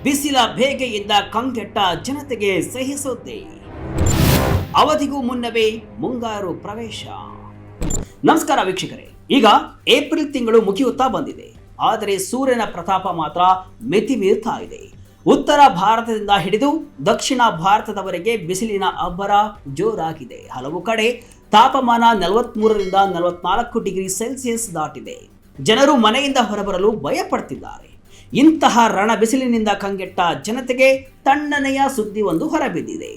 ಬಿಸಿಲ ಬೇಗೆಯಿಂದ ಕಂಗೆಟ್ಟ ಜನತೆಗೆ ಸಹಿಸುತ್ತೆ. ಅವಧಿಗೂ ಮುನ್ನವೇ ಮುಂಗಾರು ಪ್ರವೇಶ. ನಮಸ್ಕಾರ ವೀಕ್ಷಕರೇ, ಈಗ ಏಪ್ರಿಲ್ ತಿಂಗಳು ಮುಗಿಯುತ್ತಾ ಬಂದಿದೆ. ಆದರೆ ಸೂರ್ಯನ ಪ್ರತಾಪ ಮಾತ್ರ ಮಿತಿ ಮೀರ್ತಾ ಇದೆ. ಉತ್ತರ ಭಾರತದಿಂದ ಹಿಡಿದು ದಕ್ಷಿಣ ಭಾರತದವರೆಗೆ ಬಿಸಿಲಿನ ಅಬ್ಬರ ಜೋರಾಗಿದೆ. ಹಲವು ಕಡೆ ತಾಪಮಾನ 43ರಿಂದ 44 ಡಿಗ್ರಿ ಸೆಲ್ಸಿಯಸ್ ದಾಟಿದೆ. ಜನರು ಮನೆಯಿಂದ ಹೊರಬರಲು ಭಯ ಪಡ್ತಿದ್ದಾರೆ. ಇಂತಹ ರಣ ಬಿಸಿಲಿನಿಂದ ಕಂಗೆಟ್ಟ ಜನತೆಗೆ ತಣ್ಣನೆಯ ಸುದ್ದಿ ಒಂದು ಹೊರಬಿದ್ದಿದೆ.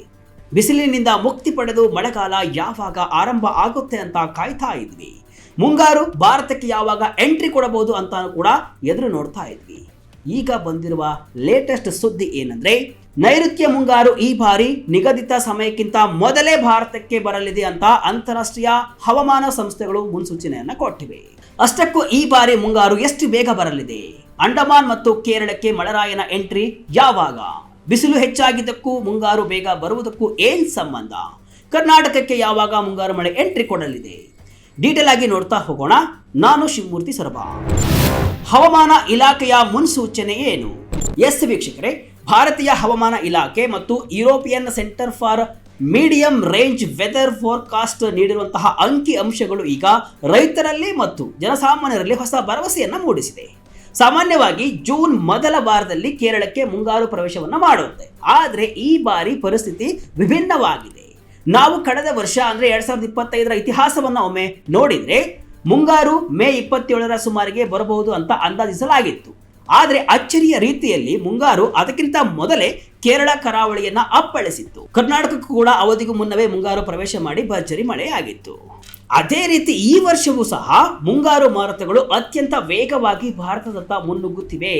ಬಿಸಿಲಿನಿಂದ ಮುಕ್ತಿ ಪಡೆದು ಮಳೆಗಾಲ ಯಾವಾಗ ಆರಂಭ ಆಗುತ್ತೆ ಅಂತ ಕಾಯ್ತಾ ಇದ್ವಿ. ಮುಂಗಾರು ಭಾರತಕ್ಕೆ ಯಾವಾಗ ಎಂಟ್ರಿ ಕೊಡಬಹುದು ಅಂತ ಕೂಡ ಎದುರು ನೋಡ್ತಾ ಇದ್ವಿ. ಈಗ ಬಂದಿರುವ ಲೇಟೆಸ್ಟ್ ಸುದ್ದಿ ಏನಂದ್ರೆ, ನೈಋತ್ಯ ಮುಂಗಾರು ಈ ಬಾರಿ ನಿಗದಿತ ಸಮಯಕ್ಕಿಂತ ಮೊದಲೇ ಭಾರತಕ್ಕೆ ಬರಲಿದೆ ಅಂತ ಅಂತಾರಾಷ್ಟ್ರೀಯ ಹವಾಮಾನ ಸಂಸ್ಥೆಗಳು ಮುನ್ಸೂಚನೆಯನ್ನ ಕೊಟ್ಟಿವೆ. ಅಷ್ಟಕ್ಕೂ ಈ ಬಾರಿ ಮುಂಗಾರು ಎಷ್ಟು ಬೇಗ ಬರಲಿದೆ? ಅಂಡಮಾನ್ ಮತ್ತು ಕೇರಳಕ್ಕೆ ಮಳೆರಾಯನ ಎಂಟ್ರಿ ಯಾವಾಗ? ಬಿಸಿಲು ಹೆಚ್ಚಾಗಿದ್ದಕ್ಕೂ ಮುಂಗಾರು ಬೇಗ ಬರುವುದಕ್ಕೂ ಏನ್ ಸಂಬಂಧ? ಕರ್ನಾಟಕಕ್ಕೆ ಯಾವಾಗ ಮುಂಗಾರು ಮಳೆ ಎಂಟ್ರಿ ಕೊಡಲಿದೆ? ಡೀಟೇಲ್ ಆಗಿ ನೋಡ್ತಾ ಹೋಗೋಣ. ನಾನು ಶಿವಮೂರ್ತಿ ಸೊರಬ. ಹವಾಮಾನ ಇಲಾಖೆಯ ಮುನ್ಸೂಚನೆ ಏನು? ಎಸ್ ವೀಕ್ಷಕರೇ, ಭಾರತೀಯ ಹವಾಮಾನ ಇಲಾಖೆ ಮತ್ತು European centre for medium range weather forecast ನೀಡಿರುವಂತಹ ಅಂಕಿ ಅಂಶಗಳು ಈಗ ರೈತರಲ್ಲಿ ಮತ್ತು ಜನಸಾಮಾನ್ಯರಲ್ಲಿ ಹೊಸ ಭರವಸೆಯನ್ನ ಮೂಡಿಸಿದೆ. ಸಾಮಾನ್ಯವಾಗಿ ಜೂನ್ ಮೊದಲ ವಾರದಲ್ಲಿ ಕೇರಳಕ್ಕೆ ಮುಂಗಾರು ಪ್ರವೇಶವನ್ನ ಮಾಡುತ್ತೆ. ಆದರೆ ಈ ಬಾರಿ ಪರಿಸ್ಥಿತಿ ವಿಭಿನ್ನವಾಗಿದೆ. ನಾವು ಕಳೆದ ವರ್ಷ ಅಂದ್ರೆ 2025ರ ಇತಿಹಾಸವನ್ನ ಒಮ್ಮೆ ನೋಡಿದ್ರೆ ಮುಂಗಾರು ಮೇ 27ರ ಸುಮಾರಿಗೆ ಬರಬಹುದು ಅಂತ ಅಂದಾಜಿಸಲಾಗಿತ್ತು. ಆದರೆ ಅಚ್ಚರಿಯ ರೀತಿಯಲ್ಲಿ ಮುಂಗಾರು ಅದಕ್ಕಿಂತ ಮೊದಲೇ ಕೇರಳ ಕರಾವಳಿಯನ್ನ ಅಪ್ಪಳಿಸಿತ್ತು. ಕರ್ನಾಟಕಕ್ಕೂ ಕೂಡ ಅವಧಿಗೂ ಮುನ್ನವೇ ಮುಂಗಾರು ಪ್ರವೇಶ ಮಾಡಿ ಭರ್ಜರಿ ಮಳೆಯಾಗಿತ್ತು. ಅದೇ ರೀತಿ ಈ ವರ್ಷವೂ ಸಹ ಮುಂಗಾರು ಮಾರುತಗಳು ಅತ್ಯಂತ ವೇಗವಾಗಿ ಭಾರತದತ್ತ ಮುನ್ನುಗ್ಗುತ್ತಿವೆ.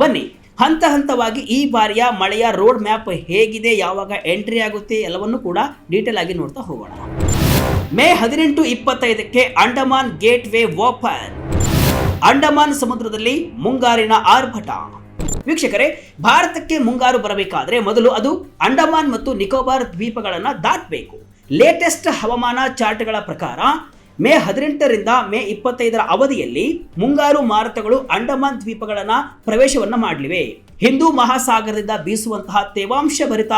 ಬನ್ನಿ ಹಂತ ಹಂತವಾಗಿ ಈ ಬಾರಿಯ ಮಳೆಯ ರೋಡ್ ಮ್ಯಾಪ್ ಹೇಗಿದೆ, ಯಾವಾಗ ಎಂಟ್ರಿ ಆಗುತ್ತೆ ಎಲ್ಲವನ್ನು ಕೂಡ ಡೀಟೇಲ್ ಆಗಿ ನೋಡ್ತಾ ಹೋಗೋಣ. ಮೇ 18-25ಕ್ಕೆ Andaman gateway open. Andaman ಸಮುದ್ರದಲ್ಲಿ ಮುಂಗಾರಿನ ಆರ್ಭಟ. ವೀಕ್ಷಕರೇ, ಭಾರತಕ್ಕೆ ಮುಂಗಾರು ಬರಬೇಕಾದ್ರೆ ಮೊದಲು ಅದು ಅಂಡಮಾನ್ ಮತ್ತು ನಿಕೋಬಾರ್ ದ್ವೀಪಗಳನ್ನ ದಾಟಬೇಕು. ಲೇಟೆಸ್ಟ್ ಹವಾಮಾನ ಚಾರ್ಟ್ಗಳ ಪ್ರಕಾರ ಮೇ 18ರಿಂದ ಮೇ 25ರ ಅವಧಿಯಲ್ಲಿ ಮುಂಗಾರು ಮಾರುತಗಳು ಅಂಡಮಾನ್ ದ್ವೀಪಗಳನ್ನ ಪ್ರವೇಶವನ್ನ ಮಾಡಲಿವೆ. ಹಿಂದೂ ಮಹಾಸಾಗರದಿಂದ ಬೀಸುವಂತಹ ತೇವಾಂಶ ಭರಿತ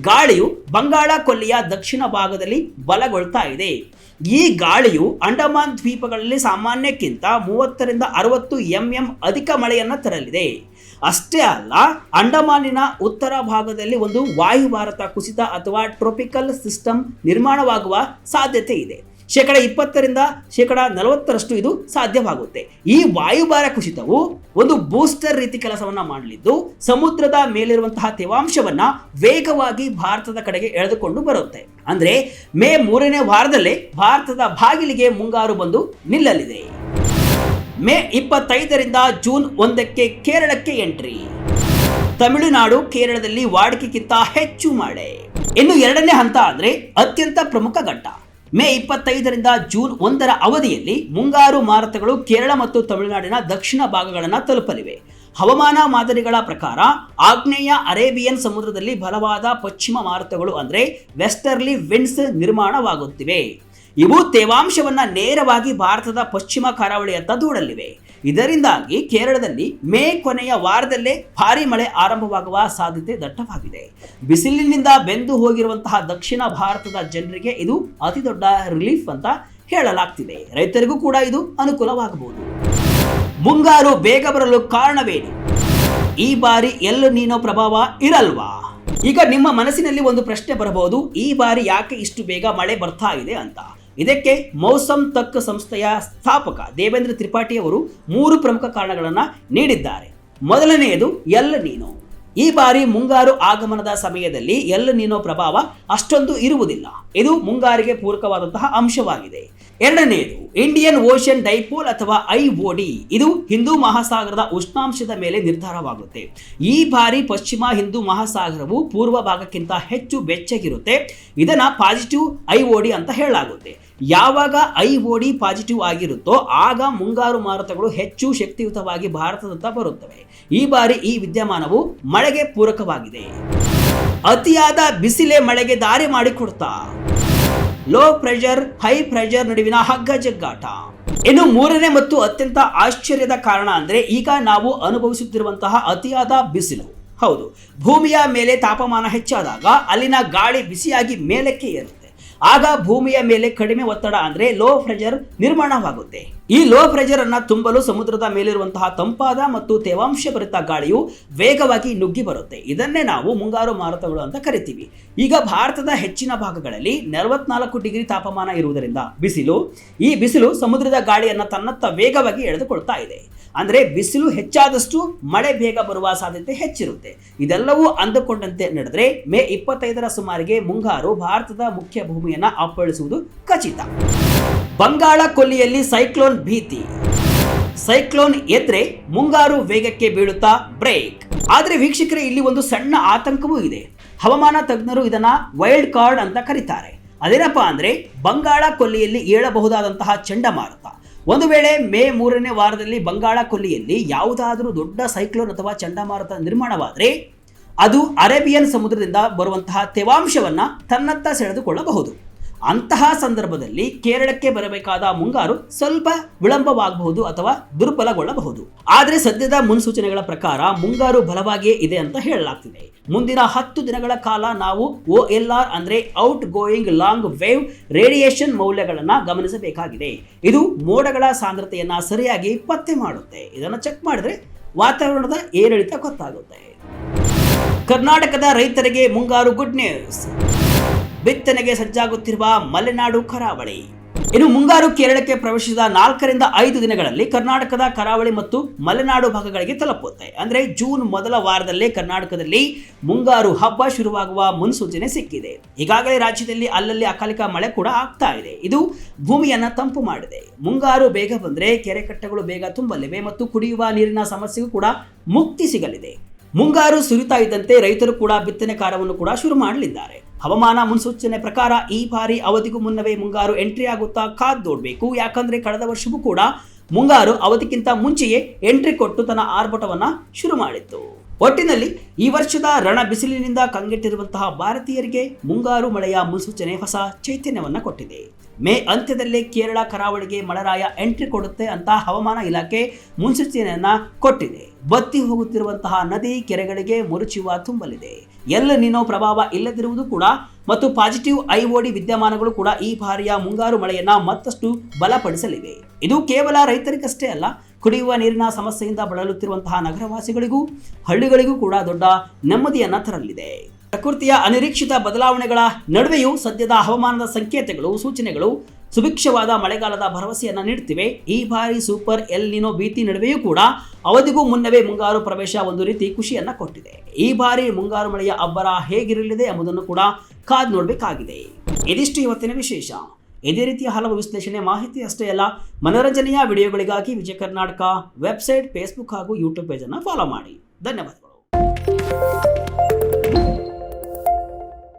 ಗಾಳಿಯು ಬಂಗಾಳ ಕೊಲ್ಲಿಯ ದಕ್ಷಿಣ ಭಾಗದಲ್ಲಿ ಬಲಗೊಳ್ತಾ ಇದೆ. ಈ ಗಾಳಿಯು ಅಂಡಮಾನ್ ದ್ವೀಪಗಳಲ್ಲಿ ಸಾಮಾನ್ಯಕ್ಕಿಂತ 30ರಿಂದ 60 mm ಅಧಿಕ ಮಳೆಯನ್ನ ತರಲಿದೆ. ಅಷ್ಟೇ ಅಲ್ಲ, ಅಂಡಮಾನಿನ ಉತ್ತರ ಭಾಗದಲ್ಲಿ ಒಂದು ವಾಯುಭಾರತ ಕುಸಿತ ಅಥವಾ ಟ್ರೋಪಿಕಲ್ ಸಿಸ್ಟಮ್ ನಿರ್ಮಾಣವಾಗುವ ಸಾಧ್ಯತೆ ಇದೆ. 20%ರಿಂದ 40% ಇದು ಸಾಧ್ಯವಾಗುತ್ತೆ. ಈ ವಾಯುಭಾರ ಕುಸಿತವು ಒಂದು ಬೂಸ್ಟರ್ ರೀತಿ ಕೆಲಸವನ್ನ ಮಾಡಲಿದ್ದು ಸಮುದ್ರದ ಮೇಲಿರುವಂತಹ ತೇವಾಂಶವನ್ನ ವೇಗವಾಗಿ ಭಾರತದ ಕಡೆಗೆ ಎಳೆದುಕೊಂಡು ಬರುತ್ತೆ. ಅಂದ್ರೆ ಮೇ 3ನೇ ವಾರದಲ್ಲೇ ಭಾರತದ ಬಾಗಿಲಿಗೆ ಮುಂಗಾರು ಬಂದು ನಿಲ್ಲಲಿದೆ. ಮೇ 25ರಿಂದ ಜೂನ್ 1ಕ್ಕೆ ಕೇರಳಕ್ಕೆ ಎಂಟ್ರಿ. ತಮಿಳುನಾಡು ಕೇರಳದಲ್ಲಿ ವಾಡಿಕೆಗಿಂತ ಹೆಚ್ಚು ಮಳೆ. ಇನ್ನು ಎರಡನೇ ಹಂತ ಅಂದ್ರೆ ಅತ್ಯಂತ ಪ್ರಮುಖ ಘಟ್ಟ. ಮೇ 25ರಿಂದ ಜೂನ್ 1ರ ಅವಧಿಯಲ್ಲಿ ಮುಂಗಾರು ಮಾರುತಗಳು ಕೇರಳ ಮತ್ತು ತಮಿಳುನಾಡಿನ ದಕ್ಷಿಣ ಭಾಗಗಳನ್ನು ತಲುಪಲಿವೆ. ಹವಾಮಾನ ಮಾದರಿಗಳ ಪ್ರಕಾರ ಆಗ್ನೇಯ ಅರೇಬಿಯನ್ ಸಮುದ್ರದಲ್ಲಿ ಬಲವಾದ ಪಶ್ಚಿಮ ಮಾರುತಗಳು ಅಂದ್ರೆ ವೆಸ್ಟರ್ಲಿ ವಿಂಡ್ಸ್ ನಿರ್ಮಾಣವಾಗುತ್ತಿವೆ. ಇವು ತೇವಾಂಶವನ್ನ ನೇರವಾಗಿ ಭಾರತದ ಪಶ್ಚಿಮ ಕರಾವಳಿಯತ್ತ ದೂಡಲಿವೆ. ಇದರಿಂದಾಗಿ ಕೇರಳದಲ್ಲಿ ಮೇ ಕೊನೆಯ ವಾರದಲ್ಲೇ ಭಾರಿ ಮಳೆ ಆರಂಭವಾಗುವ ಸಾಧ್ಯತೆ ದಟ್ಟವಾಗಿದೆ. ಬಿಸಿಲಿನಿಂದ ಬೆಂದು ಹೋಗಿರುವಂತಹ ದಕ್ಷಿಣ ಭಾರತದ ಜನರಿಗೆ ಇದು ಅತಿ ದೊಡ್ಡ ರಿಲೀಫ್ ಅಂತ ಹೇಳಲಾಗ್ತಿದೆ. ರೈತರಿಗೂ ಕೂಡ ಇದು ಅನುಕೂಲವಾಗಬಹುದು. ಮುಂಗಾರು ಬೇಗ ಬರಲು ಕಾರಣವೇನು? ಈ ಬಾರಿ ಎಲ್ ನೀನೋ ಪ್ರಭಾವ ಇರಲ್ವಾ? ಈಗ ನಿಮ್ಮ ಮನಸ್ಸಿನಲ್ಲಿ ಒಂದು ಪ್ರಶ್ನೆ ಬರಬಹುದು, ಈ ಬಾರಿ ಯಾಕೆ ಇಷ್ಟು ಬೇಗ ಮಳೆ ಬರ್ತಾ ಇದೆ ಅಂತ. ಇದಕ್ಕೆ ಮೌಸಮ್ ತಕ್ ಸಂಸ್ಥೆಯ ಸ್ಥಾಪಕ ದೇವೇಂದ್ರ ತ್ರಿಪಾಠಿ ಅವರು 3 ಪ್ರಮುಖ ಕಾರಣಗಳನ್ನು ನೀಡಿದ್ದಾರೆ. ಮೊದಲನೆಯದು ಎಲ್ ನೀನೋ. ಈ ಬಾರಿ ಮುಂಗಾರು ಆಗಮನದ ಸಮಯದಲ್ಲಿ ಎಲ್ ನೀನೋ ಪ್ರಭಾವ ಅಷ್ಟೊಂದು ಇರುವುದಿಲ್ಲ. ಇದು ಮುಂಗಾರಿಗೆ ಪೂರಕವಾದಂತಹ ಅಂಶವಾಗಿದೆ. ಎರಡನೆಯದು ಇಂಡಿಯನ್ ಓಷನ್ ಡೈಪೋಲ್ ಅಥವಾ IOD. ಇದು ಹಿಂದೂ ಮಹಾಸಾಗರದ ಉಷ್ಣಾಂಶದ ಮೇಲೆ ನಿರ್ಧಾರವಾಗುತ್ತೆ. ಈ ಬಾರಿ ಪಶ್ಚಿಮ ಹಿಂದೂ ಮಹಾಸಾಗರವು ಪೂರ್ವ ಭಾಗಕ್ಕಿಂತ ಹೆಚ್ಚು ಬೆಚ್ಚಗಿರುತ್ತೆ. ಇದನ್ನ ಪಾಸಿಟಿವ್ IOD ಅಂತ ಹೇಳಲಾಗುತ್ತೆ. ಯಾವಾಗ IOD ಪಾಸಿಟಿವ್ ಆಗಿರುತ್ತೋ ಆಗ ಮುಂಗಾರು ಮಾರುತಗಳು ಹೆಚ್ಚು ಶಕ್ತಿಯುತವಾಗಿ ಭಾರತದತ್ತ ಬರುತ್ತವೆ. ಈ ಬಾರಿ ಈ ವಿದ್ಯಮಾನವು ಮಳೆಗೆ ಪೂರಕವಾಗಿದೆ. ಅತಿಯಾದ ಬಿಸಿಲೇ ಮಳೆಗೆ ದಾರಿ ಮಾಡಿಕೊಡ್ತಾ? ಲೋ ಪ್ರೆಷರ್ ಹೈ ಪ್ರೆಷರ್ ನಡುವಿನ ಹಗ್ಗ ಜಗ್ಗಾಟ. ಇನ್ನು ಮೂರನೇ ಮತ್ತು ಅತ್ಯಂತ ಆಶ್ಚರ್ಯದ ಕಾರಣ ಅಂದ್ರೆ ಈಗ ನಾವು ಅನುಭವಿಸುತ್ತಿರುವಂತಹ ಅತಿಯಾದ ಬಿಸಿಲು ಹೌದು, ಭೂಮಿಯ ಮೇಲೆ ತಾಪಮಾನ ಹೆಚ್ಚಾದಾಗ ಅಲ್ಲಿನ ಗಾಳಿ ಬಿಸಿಯಾಗಿ ಮೇಲಕ್ಕೆ ಏರುತ್ತೆ. ಆಗ ಭೂಮಿಯ ಮೇಲೆ ಕಡಿಮೆ ಒತ್ತಡ ಅಂದ್ರೆ ಲೋ ಪ್ರೆಷರ್ ನಿರ್ಮಾಣವಾಗುತ್ತೆ. ಈ ಲೋ ಪ್ರೆಷರ್ ಅನ್ನ ತುಂಬಲು ಸಮುದ್ರದ ಮೇಲಿರುವಂತಹ ತಂಪಾದ ಮತ್ತು ತೇವಾಂಶ ಭರಿತ ಗಾಳಿಯು ವೇಗವಾಗಿ ನುಗ್ಗಿ ಬರುತ್ತೆ. ಇದನ್ನೇ ನಾವು ಮುಂಗಾರು ಮಾರುತಗಳು ಅಂತ ಕರಿತೀವಿ. ಈಗ ಭಾರತದ ಹೆಚ್ಚಿನ ಭಾಗಗಳಲ್ಲಿ 44 ಡಿಗ್ರಿ ತಾಪಮಾನ ಇರುವುದರಿಂದ ಈ ಬಿಸಿಲು ಸಮುದ್ರದ ಗಾಳಿಯನ್ನ ತನ್ನತ್ತ ವೇಗವಾಗಿ ಎಳೆದುಕೊಳ್ತಾ ಇದೆ. ಅಂದ್ರೆ ಬಿಸಿಲು ಹೆಚ್ಚಾದಷ್ಟು ಮಳೆ ಬೇಗ ಬರುವ ಸಾಧ್ಯತೆ ಹೆಚ್ಚಿರುತ್ತೆ. ಇದೆಲ್ಲವೂ ಅಂದುಕೊಂಡಂತೆ ನಡೆದ್ರೆ ಮೇ 25ರ ಸುಮಾರಿಗೆ ಮುಂಗಾರು ಭಾರತದ ಮುಖ್ಯ ಭೂಮಿಯನ್ನ ಅಪ್ಪಳಿಸುವುದು ಖಚಿತ. ಬಂಗಾಳ ಕೊಲ್ಲಿಯಲ್ಲಿ ಸೈಕ್ಲೋನ್ ಭೀತಿ. ಸೈಕ್ಲೋನ್ ಎದ್ರೆ ಮುಂಗಾರು ವೇಗಕ್ಕೆ ಬೀಳುತ್ತಾ ಬ್ರೇಕ್. ಆದ್ರೆ ವೀಕ್ಷಕರೇ, ಇಲ್ಲಿ ಒಂದು ಸಣ್ಣ ಆತಂಕವೂ ಇದೆ. ಹವಾಮಾನ ತಜ್ಞರು ಇದನ್ನ ವೈಲ್ಡ್ ಕಾರ್ಡ್ ಅಂತ ಕರೀತಾರೆ. ಅದೇನಪ್ಪಾ ಅಂದ್ರೆ ಬಂಗಾಳ ಕೊಲ್ಲಿಯಲ್ಲಿ ಏಳಬಹುದಾದಂತಹ ಚಂಡಮಾರುತ. ಒಂದು ವೇಳೆ ಮೇ 3ನೇ ವಾರದಲ್ಲಿ ಬಂಗಾಳ ಕೊಲ್ಲಿಯಲ್ಲಿ ಯಾವುದಾದರೂ ದೊಡ್ಡ ಸೈಕ್ಲೋನ್ ಅಥವಾ ಚಂಡಮಾರುತ ನಿರ್ಮಾಣವಾದರೆ ಅದು ಅರೇಬಿಯನ್ ಸಮುದ್ರದಿಂದ ಬರುವಂತಹ ತೇವಾಂಶವನ್ನ ತನ್ನತ್ತ ಸೆಳೆದುಕೊಳ್ಳಬಹುದು. ಅಂತಹ ಸಂದರ್ಭದಲ್ಲಿ ಕೇರಳಕ್ಕೆ ಬರಬೇಕಾದ ಮುಂಗಾರು ಸ್ವಲ್ಪ ವಿಳಂಬವಾಗಬಹುದು ಅಥವಾ ದುರ್ಬಲಗೊಳ್ಳಬಹುದು. ಆದರೆ ಸದ್ಯದ ಮುನ್ಸೂಚನೆಗಳ ಪ್ರಕಾರ ಮುಂಗಾರು ಬಲವಾಗಿಯೇ ಇದೆ ಅಂತ ಹೇಳಲಾಗ್ತಿದೆ. ಮುಂದಿನ 10 ದಿನಗಳ ಕಾಲ ನಾವು OLR ಅಂದ್ರೆ out going long wave radiation ಮೌಲ್ಯಗಳನ್ನು ಗಮನಿಸಬೇಕಾಗಿದೆ. ಇದು ಮೋಡಗಳ ಸಾಂದ್ರತೆಯನ್ನ ಸರಿಯಾಗಿ ಪತ್ತೆ ಮಾಡುತ್ತೆ. ಇದನ್ನು ಚೆಕ್ ಮಾಡಿದ್ರೆ ವಾತಾವರಣದ ಏರಿಳಿತ ಗೊತ್ತಾಗುತ್ತೆ. ಕರ್ನಾಟಕದ ರೈತರಿಗೆ ಮುಂಗಾರು ಗುಡ್ ನ್ಯೂಸ್. ಬಿತ್ತನೆಗೆ ಸಜ್ಜಾಗುತ್ತಿರುವ ಮಲೆನಾಡು ಕರಾವಳಿ. ಇನ್ನು ಮುಂಗಾರು ಕೇರಳಕ್ಕೆ ಪ್ರವೇಶಿಸಿದ 4 ರಿಂದ 5 ದಿನಗಳಲ್ಲಿ ಕರ್ನಾಟಕದ ಕರಾವಳಿ ಮತ್ತು ಮಲೆನಾಡು ಭಾಗಗಳಿಗೆ ತಲುಪುತ್ತೆ. ಅಂದ್ರೆ ಜೂನ್ ಮೊದಲ ವಾರದಲ್ಲೇ ಕರ್ನಾಟಕದಲ್ಲಿ ಮುಂಗಾರು ಹಬ್ಬ ಶುರುವಾಗುವ ಮುನ್ಸೂಚನೆ ಸಿಕ್ಕಿದೆ. ಈಗಾಗಲೇ ರಾಜ್ಯದಲ್ಲಿ ಅಲ್ಲಲ್ಲಿ ಅಕಾಲಿಕ ಮಳೆ ಕೂಡ ಆಗ್ತಾ ಇದೆ. ಇದು ಭೂಮಿಯನ್ನ ತಂಪು ಮಾಡಿದೆ. ಮುಂಗಾರು ಬೇಗ ಬಂದ್ರೆ ಕೆರೆ ಕಟ್ಟೆಗಳು ಬೇಗ ತುಂಬಲಿವೆ ಮತ್ತು ಕುಡಿಯುವ ನೀರಿನ ಸಮಸ್ಯೆಗೂ ಕೂಡ ಮುಕ್ತಿ ಸಿಗಲಿದೆ. ಮುಂಗಾರು ಸುರಿತಾ ಇದ್ದಂತೆ ರೈತರು ಕೂಡ ಬಿತ್ತನೆ ಕಾರ್ಯವನ್ನು ಕೂಡ ಶುರು ಮಾಡಲಿದ್ದಾರೆ. ಹವಾಮಾನ ಮುನ್ಸೂಚನೆ ಪ್ರಕಾರ ಈ ಬಾರಿ ಅವಧಿಗೂ ಮುನ್ನವೇ ಮುಂಗಾರು ಎಂಟ್ರಿ ಆಗುತ್ತಾ ಕಾದ್ ನೋಡಬೇಕು. ಯಾಕಂದ್ರೆ ಕಳೆದ ವರ್ಷವೂ ಕೂಡ ಮುಂಗಾರು ಅವಧಿಗಿಂತ ಮುಂಚೆಯೇ ಎಂಟ್ರಿ ಕೊಟ್ಟು ತನ್ನ ಆರ್ಭಟವನ್ನ ಶುರು ಮಾಡಿತ್ತು. ಒಟ್ಟಿನಲ್ಲಿ ಈ ವರ್ಷದ ರಣ ಬಿಸಿಲಿನಿಂದ ಕಂಗೆಟ್ಟಿರುವಂತಹ ಭಾರತೀಯರಿಗೆ ಮುಂಗಾರು ಮಳೆಯ ಮುನ್ಸೂಚನೆ ಹೊಸ ಚೈತನ್ಯವನ್ನ ಕೊಟ್ಟಿದೆ. ಮೇ ಅಂತ್ಯದಲ್ಲೇ ಕೇರಳ ಕರಾವಳಿಗೆ ಮಳೆರಾಯ ಎಂಟ್ರಿ ಕೊಡುತ್ತೆ ಅಂತ ಹವಾಮಾನ ಇಲಾಖೆ ಮುನ್ಸೂಚನೆಯನ್ನ ಕೊಟ್ಟಿದೆ. ಬತ್ತಿ ಹೋಗುತ್ತಿರುವಂತಹ ನದಿ ಕೆರೆಗಳಿಗೆ ಮುರುಚುವ ತುಂಬಲಿದೆ. ಎಲ್ ನಿನೋ ಪ್ರಭಾವ ಇಲ್ಲದಿರುವುದು ಕೂಡ ಮತ್ತು ಪಾಸಿಟಿವ್ IOD ವಿದ್ಯಮಾನಗಳು ಕೂಡ ಈ ಬಾರಿಯ ಮುಂಗಾರು ಮಳೆಯನ್ನ ಮತ್ತಷ್ಟು ಬಲಪಡಿಸಲಿವೆ. ಇದು ಕೇವಲ ರೈತರಿಗಷ್ಟೇ ಅಲ್ಲ, ಕುಡಿಯುವ ನೀರಿನ ಸಮಸ್ಯೆಯಿಂದ ಬಳಲುತ್ತಿರುವಂತಹ ನಗರವಾಸಿಗಳಿಗೂ ಹಳ್ಳಿಗಳಿಗೂ ಕೂಡ ದೊಡ್ಡ ನೆಮ್ಮದಿಯನ್ನ ತರಲಿದೆ. ಪ್ರಕೃತಿಯ ಅನಿರೀಕ್ಷಿತ ಬದಲಾವಣೆಗಳ ನಡುವೆಯೂ ಸದ್ಯದ ಹವಾಮಾನದ ಸಂಕೇತಗಳು ಸೂಚನೆಗಳು ಸುಭಿಕ್ಷವಾದ ಮಳೆಗಾಲದ ಭರವಸೆಯನ್ನ ನೀಡುತ್ತಿವೆ. ಈ ಬಾರಿ ಸೂಪರ್ ಎಲ್ ನಿನೋ ಭೀತಿ ನಡುವೆಯೂ ಕೂಡ ಅವಧಿಗೂ ಮುನ್ನವೇ ಮುಂಗಾರು ಪ್ರವೇಶ ಒಂದು ರೀತಿ ಖುಷಿಯನ್ನ ಕೊಟ್ಟಿದೆ. ಈ ಬಾರಿ ಮುಂಗಾರು ಮಳೆಯ ಅಬ್ಬರ ಹೇಗಿರಲಿದೆ ಎಂಬುದನ್ನು ಕೂಡ ಕಾದ್ ನೋಡಬೇಕಾಗಿದೆ. ಇದಿಷ್ಟು ಇವತ್ತಿನ ವಿಶೇಷ. ಇದೇ ರೀತಿಯ ಹಲವು ವಿಶ್ಲೇಷಣೆ ಮಾಹಿತಿ ಅಷ್ಟೇ ಅಲ್ಲ, ಮನೋರಂಜನೆಯ ವಿಡಿಯೋಗಳಿಗಾಗಿ ವಿಜಯ ಕರ್ನಾಟಕ ವೆಬ್ಸೈಟ್, ಫೇಸ್ಬುಕ್ ಹಾಗೂ ಯೂಟ್ಯೂಬ್ ಪೇಜ್ ಅನ್ನು ಫಾಲೋ ಮಾಡಿ. ಧನ್ಯವಾದಗಳು.